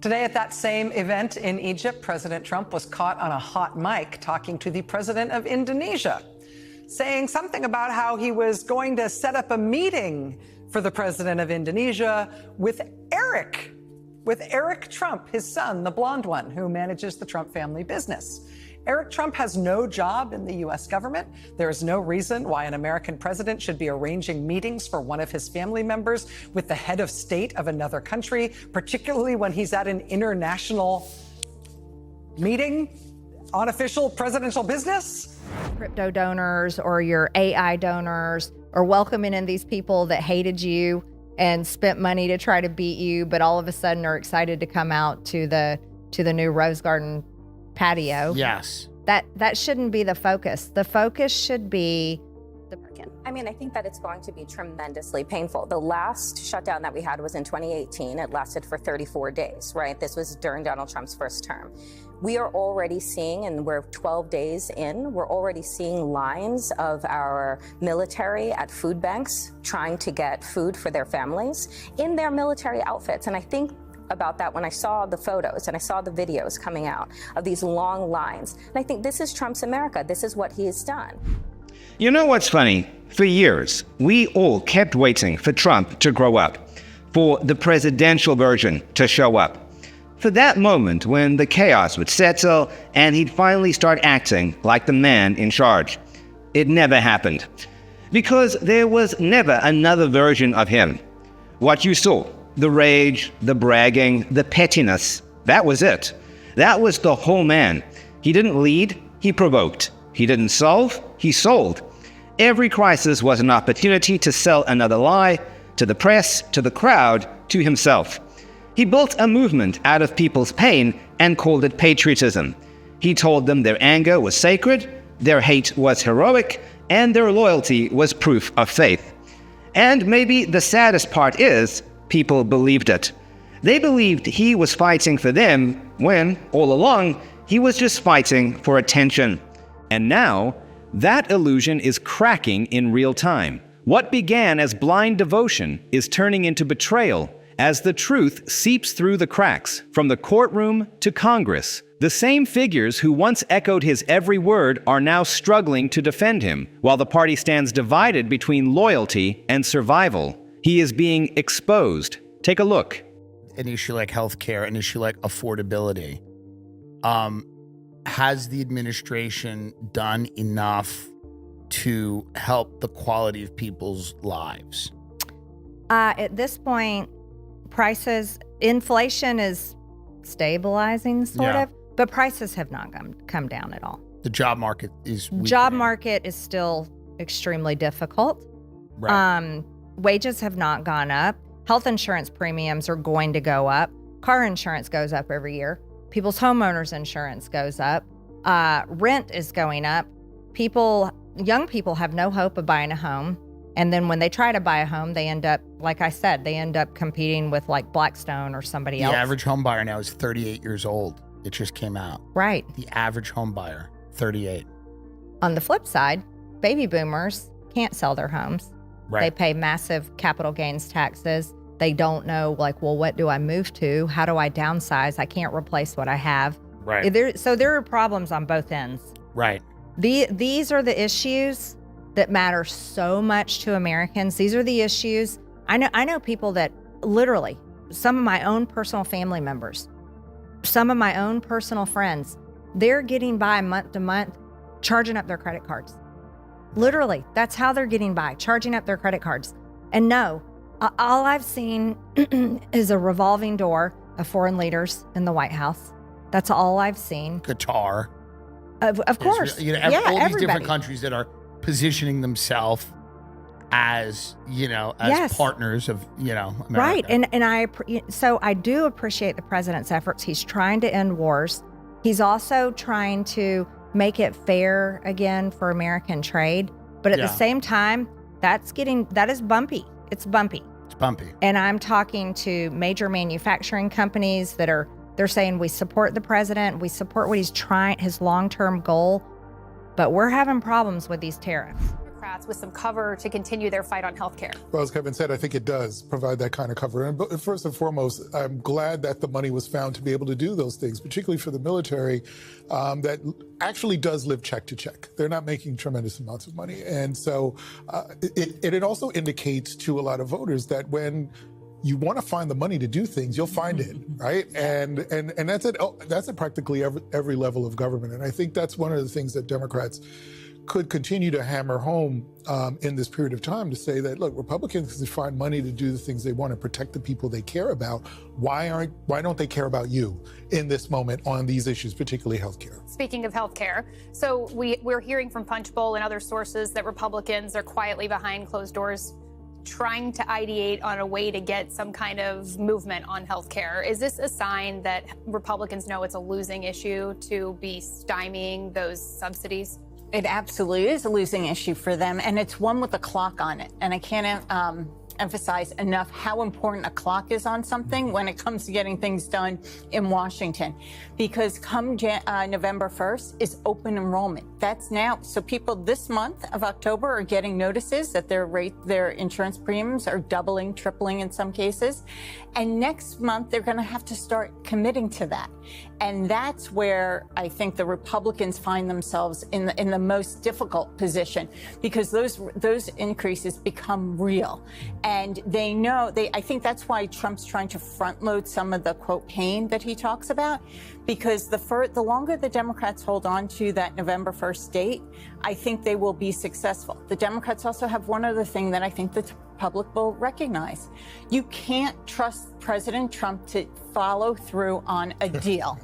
Today at that same event in Egypt, President Trump was caught on a hot mic talking to the president of Indonesia, saying something about how he was going to set up a meeting for the president of Indonesia with Eric Trump, his son, the blonde one, who manages the Trump family business. Eric Trump has no job in the U.S. government. There is no reason why an American president should be arranging meetings for one of his family members with the head of state of another country, particularly when he's at an international meeting on official presidential business. Crypto donors or your AI donors, or welcoming in these people that hated you and spent money to try to beat you, but all of a sudden are excited to come out to the new Rose Garden patio. Yes. That shouldn't be the focus. The focus should be the American. I mean, I think that it's going to be tremendously painful. The last shutdown that we had was in 2018. It lasted for 34 days, right? This was during Donald Trump's first term. We are already seeing, and we're 12 days in, we're already seeing lines of our military at food banks trying to get food for their families in their military outfits. And I think about that when I saw the photos and I saw the videos coming out of these long lines. And I think this is Trump's America. This is what he has done. You know what's funny? For years, we all kept waiting for Trump to grow up, for the presidential version to show up, for that moment when the chaos would settle and he'd finally start acting like the man in charge. It never happened, because there was never another version of him. What you saw, the rage, the bragging, the pettiness, that was it. That was the whole man. He didn't lead, he provoked. He didn't solve, he sold. Every crisis was an opportunity to sell another lie, to the press, to the crowd, to himself. He built a movement out of people's pain and called it patriotism. He told them their anger was sacred, their hate was heroic, and their loyalty was proof of faith. And maybe the saddest part is, people believed it. They believed he was fighting for them when, all along, he was just fighting for attention. And now, that illusion is cracking in real time. What began as blind devotion is turning into betrayal as the truth seeps through the cracks, from the courtroom to Congress. The same figures who once echoed his every word are now struggling to defend him, while the party stands divided between loyalty and survival. He is being exposed. Take a look. An issue like healthcare, an issue like affordability. Has the administration done enough to help the quality of people's lives? At this point, inflation is stabilizing, sort of, but prices have not come down at all. The job market is weakening. Job market is still extremely difficult. Right. Wages have not gone up. Health insurance premiums are going to go up. Car insurance goes up every year. People's homeowners insurance goes up. Rent is going up. Young people have no hope of buying a home. And then when they try to buy a home, they end up, like I said, they end up competing with like Blackstone or somebody else. The average home buyer now is 38 years old. It just came out. Right. The average home buyer, 38. On the flip side, baby boomers can't sell their homes. Right. They pay massive capital gains taxes. They don't know, like, well, what do I move to? How do I downsize? I can't replace what I have. Right. So there are problems on both ends. Right. These are the issues that matter so much to Americans. These are the issues. I know people that literally, some of my own personal family members, some of my own personal friends, they're getting by month to month, charging up their credit cards. Literally, that's how they're getting by, charging up their credit cards. And no, all I've seen is a revolving door of foreign leaders in the White House. That's all I've seen. Qatar. Of course. All these everybody. different countries that are positioning themselves as, Yes. partners of, America. Right. And I do appreciate the president's efforts. He's trying to end wars. He's also trying to make it fair again for American trade. But at the same time, that is bumpy. It's bumpy. It's bumpy. And I'm talking to major manufacturing companies they're saying we support the president, we support what he's trying, his long-term goal, but we're having problems with these tariffs. Democrats with some cover to continue their fight on health care? Well, as Kevin said, I think it does provide that kind of cover. But first and foremost, I'm glad that the money was found to be able to do those things, particularly for the military that actually does live check to check. They're not making tremendous amounts of money. And so it also indicates to a lot of voters that when you want to find the money to do things, you'll find it, right? And that's at practically every level of government. And I think that's one of the things that Democrats could continue to hammer home in this period of time, to say that, look, Republicans can find money to do the things they want to protect the people they care about. Why don't they care about you in this moment on these issues, particularly healthcare? Speaking of healthcare, so we're hearing from Punchbowl and other sources that Republicans are quietly behind closed doors trying to ideate on a way to get some kind of movement on healthcare. Is this a sign that Republicans know it's a losing issue to be stymieing those subsidies? It absolutely is a losing issue for them, and it's one with a clock on it. And I can't emphasize enough how important a clock is on something when it comes to getting things done in Washington. Because come November 1st is open enrollment. That's now. So people this month of October are getting notices that their insurance premiums are doubling, tripling in some cases. And next month, they're going to have to start committing to that. And that's where I think the Republicans find themselves in the most difficult position, because those increases become real. And they know, I think that's why Trump's trying to front load some of the, quote, pain that he talks about, because the longer the Democrats hold on to that November 1st date, I think they will be successful. The Democrats also have one other thing that I think the public will recognize. You can't trust President Trump to follow through on a deal.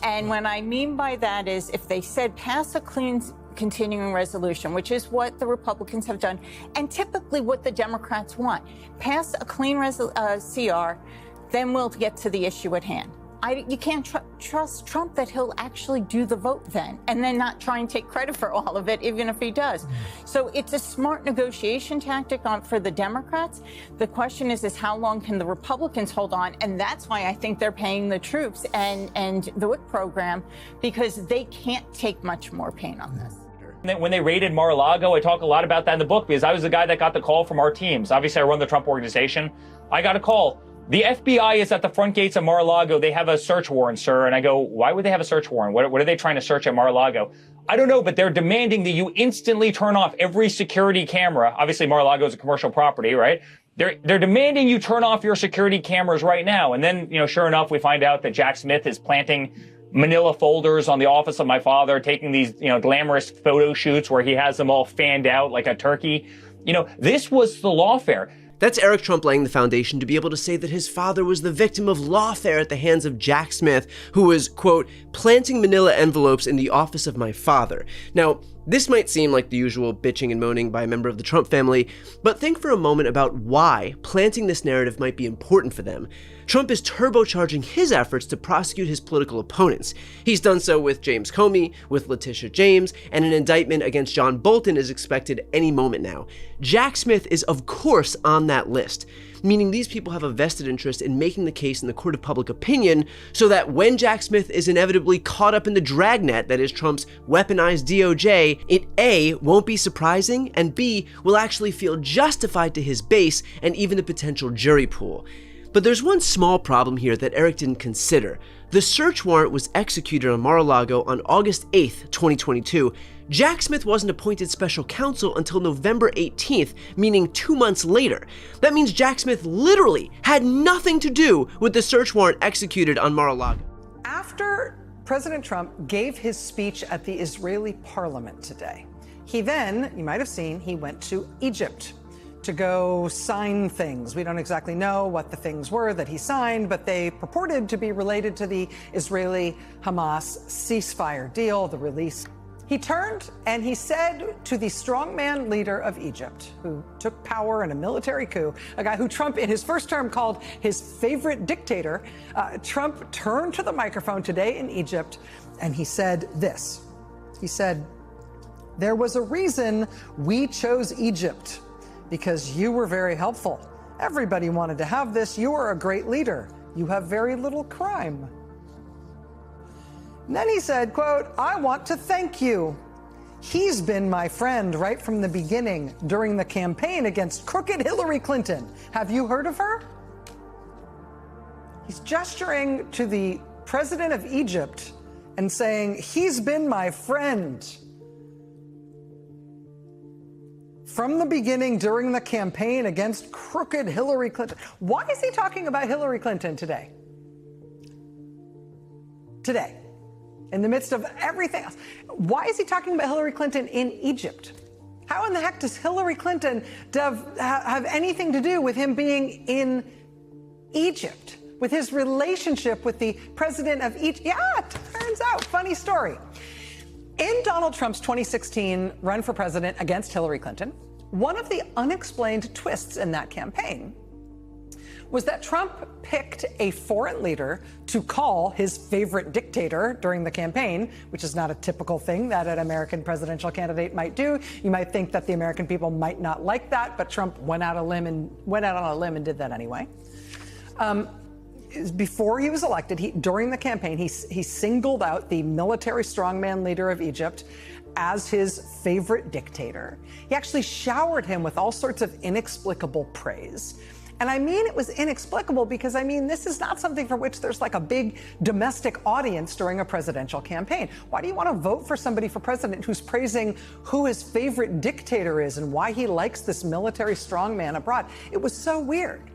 And what I mean by that is, if they said pass a clean continuing resolution, which is what the Republicans have done, and typically what the Democrats want, pass a clean CR, then we'll get to the issue at hand. You can't trust Trump that he'll actually do the vote then, and then not try and take credit for all of it, even if he does. So it's a smart negotiation tactic for the Democrats. The question is how long can the Republicans hold on? And that's why I think they're paying the troops and the WIC program, because they can't take much more pain on this. When they raided Mar-a-Lago, I talk a lot about that in the book, because I was the guy that got the call from our teams. Obviously, I run the Trump organization. I got a call. The FBI is at the front gates of Mar-a-Lago. They have a search warrant, sir. And I go, why would they have a search warrant? What are they trying to search at Mar-a-Lago? I don't know, but they're demanding that you instantly turn off every security camera. Obviously, Mar-a-Lago is a commercial property, right? They're demanding you turn off your security cameras right now. And then, sure enough, we find out that Jack Smith is planting manila folders on the office of my father, taking these, glamorous photo shoots where he has them all fanned out like a turkey. This was the lawfare. That's Eric Trump laying the foundation to be able to say that his father was the victim of lawfare at the hands of Jack Smith, who was, quote, planting manila envelopes in the office of my father. Now, this might seem like the usual bitching and moaning by a member of the Trump family, but think for a moment about why planting this narrative might be important for them. Trump is turbocharging his efforts to prosecute his political opponents. He's done so with James Comey, with Letitia James, and an indictment against John Bolton is expected any moment now. Jack Smith is of course on that list, meaning these people have a vested interest in making the case in the court of public opinion so that when Jack Smith is inevitably caught up in the dragnet that is Trump's weaponized DOJ, it A, won't be surprising, and B, will actually feel justified to his base and even the potential jury pool. But there's one small problem here that Eric didn't consider. The search warrant was executed on Mar-a-Lago on August 8th, 2022. Jack Smith wasn't appointed special counsel until November 18th, meaning 2 months later. That means Jack Smith literally had nothing to do with the search warrant executed on Mar-a-Lago. After President Trump gave his speech at the Israeli parliament today, he then, you might have seen, he went to Egypt to go sign things. We don't exactly know what the things were that he signed, but they purported to be related to the Israeli-Hamas ceasefire deal, the release. He turned and he said to the strongman leader of Egypt, who took power in a military coup, a guy who Trump in his first term called his favorite dictator, Trump turned to the microphone today in Egypt and he said this. He said, "There was a reason we chose Egypt, because you were very helpful. Everybody wanted to have this. You are a great leader. You have very little crime." And then he said, quote, "I want to thank you." He's been my friend right from the beginning during the campaign against crooked Hillary Clinton. Have you heard of her? He's gesturing to the president of Egypt and saying, he's been my friend from the beginning during the campaign against crooked Hillary Clinton. Why is he talking about Hillary Clinton today? Today, in the midst of everything else. Why is he talking about Hillary Clinton in Egypt? How in the heck does Hillary Clinton have anything to do with him being in Egypt, with his relationship with the president of Egypt? Yeah, it turns out, funny story. In Donald Trump's 2016 run for president against Hillary Clinton, one of the unexplained twists in that campaign was that Trump picked a foreign leader to call his favorite dictator during the campaign, which is not a typical thing that an American presidential candidate might do. You might think that the American people might not like that, but Trump went out on a limb and did that anyway. Before he was elected, during the campaign, he singled out the military strongman leader of Egypt as his favorite dictator. He actually showered him with all sorts of inexplicable praise. And I mean, it was inexplicable because, I mean, this is not something for which there's like a big domestic audience during a presidential campaign. Why do you want to vote for somebody for president who's praising who his favorite dictator is and why he likes this military strongman abroad? It was so weird.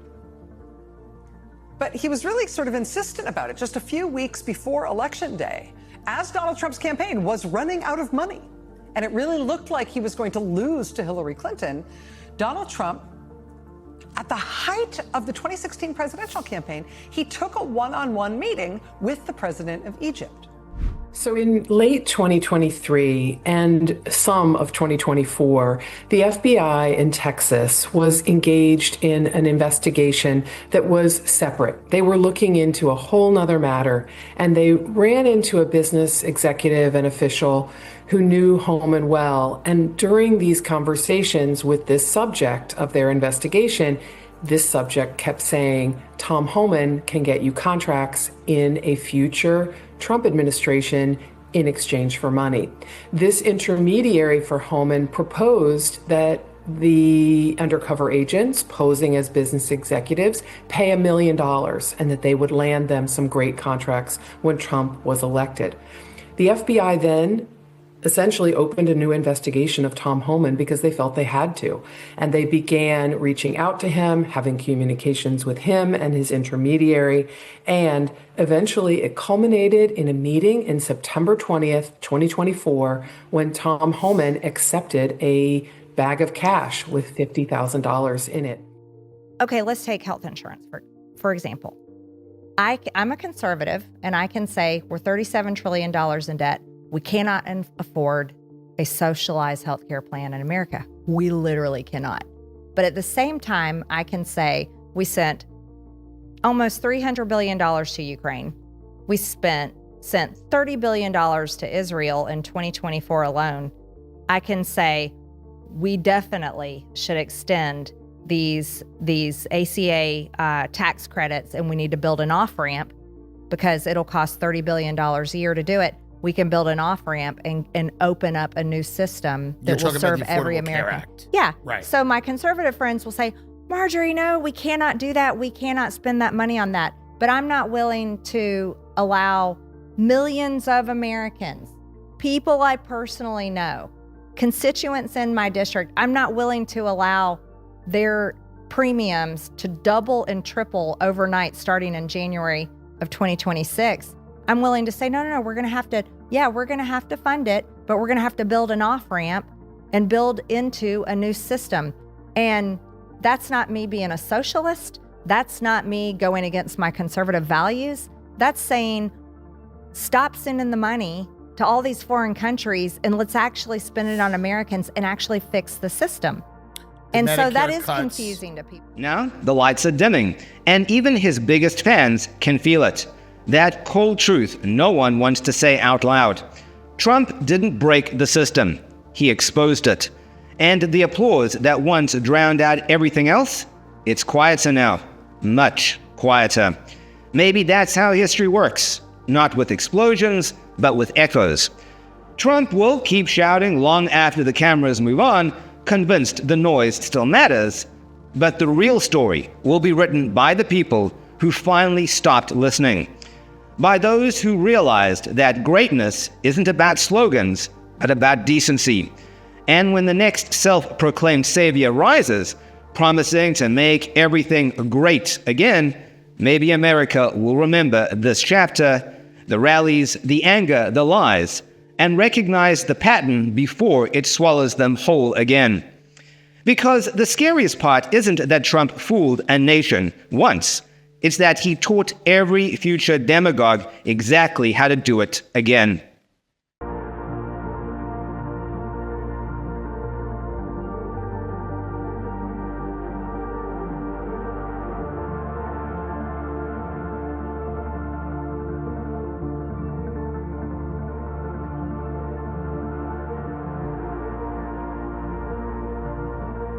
But he was really sort of insistent about it just a few weeks before Election Day, as Donald Trump's campaign was running out of money. And it really looked like he was going to lose to Hillary Clinton. Donald Trump, at the height of the 2016 presidential campaign, he took a one-on-one meeting with the president of Egypt. So in late 2023 and some of 2024, the FBI in Texas was engaged in an investigation that was separate. They were looking into a whole nother matter, and they ran into a business executive and official who knew Homan well. And during these conversations with this subject of their investigation, this subject kept saying, Tom Homan can get you contracts in a future Trump administration in exchange for money. This intermediary for Homan proposed that the undercover agents posing as business executives pay $1 million and that they would land them some great contracts when Trump was elected. The FBI then essentially opened a new investigation of Tom Homan because they felt they had to. And they began reaching out to him, having communications with him and his intermediary. And eventually it culminated in a meeting in September 20th, 2024, when Tom Homan accepted a bag of cash with $50,000 in it. Okay, let's take health insurance, for example. I'm a conservative, and I can say we're $37 trillion in debt. We cannot afford a socialized healthcare plan in America. We literally cannot. But at the same time, I can say we sent almost $300 billion to Ukraine. We sent $30 billion to Israel in 2024 alone. I can say we definitely should extend these ACA tax credits, and we need to build an off-ramp because it'll cost $30 billion a year to do it. We can build an off-ramp and open up a new system that will serve every American. Yeah. Right. So my conservative friends will say, Marjorie, no, we cannot do that. We cannot spend that money on that. But I'm not willing to allow millions of Americans, people I personally know, constituents in my district, I'm not willing to allow their premiums to double and triple overnight starting in January of 2026. I'm willing to say, no, we're going to have to fund it, but we're going to have to build an off-ramp and build into a new system. And that's not me being a socialist. That's not me going against my conservative values. That's saying, stop sending the money to all these foreign countries and let's actually spend it on Americans and actually fix the system. And so that is confusing to people. Now, the lights are dimming, and even his biggest fans can feel it. That cold truth no one wants to say out loud. Trump didn't break the system. He exposed it. And the applause that once drowned out everything else, it's quieter now. Much quieter. Maybe that's how history works. Not with explosions, but with echoes. Trump will keep shouting long after the cameras move on, convinced the noise still matters. But the real story will be written by the people who finally stopped listening. By those who realized that greatness isn't about slogans, but about decency. And when the next self-proclaimed savior rises, promising to make everything great again, maybe America will remember this chapter, the rallies, the anger, the lies, and recognize the pattern before it swallows them whole again. Because the scariest part isn't that Trump fooled a nation once, it's that he taught every future demagogue exactly how to do it again.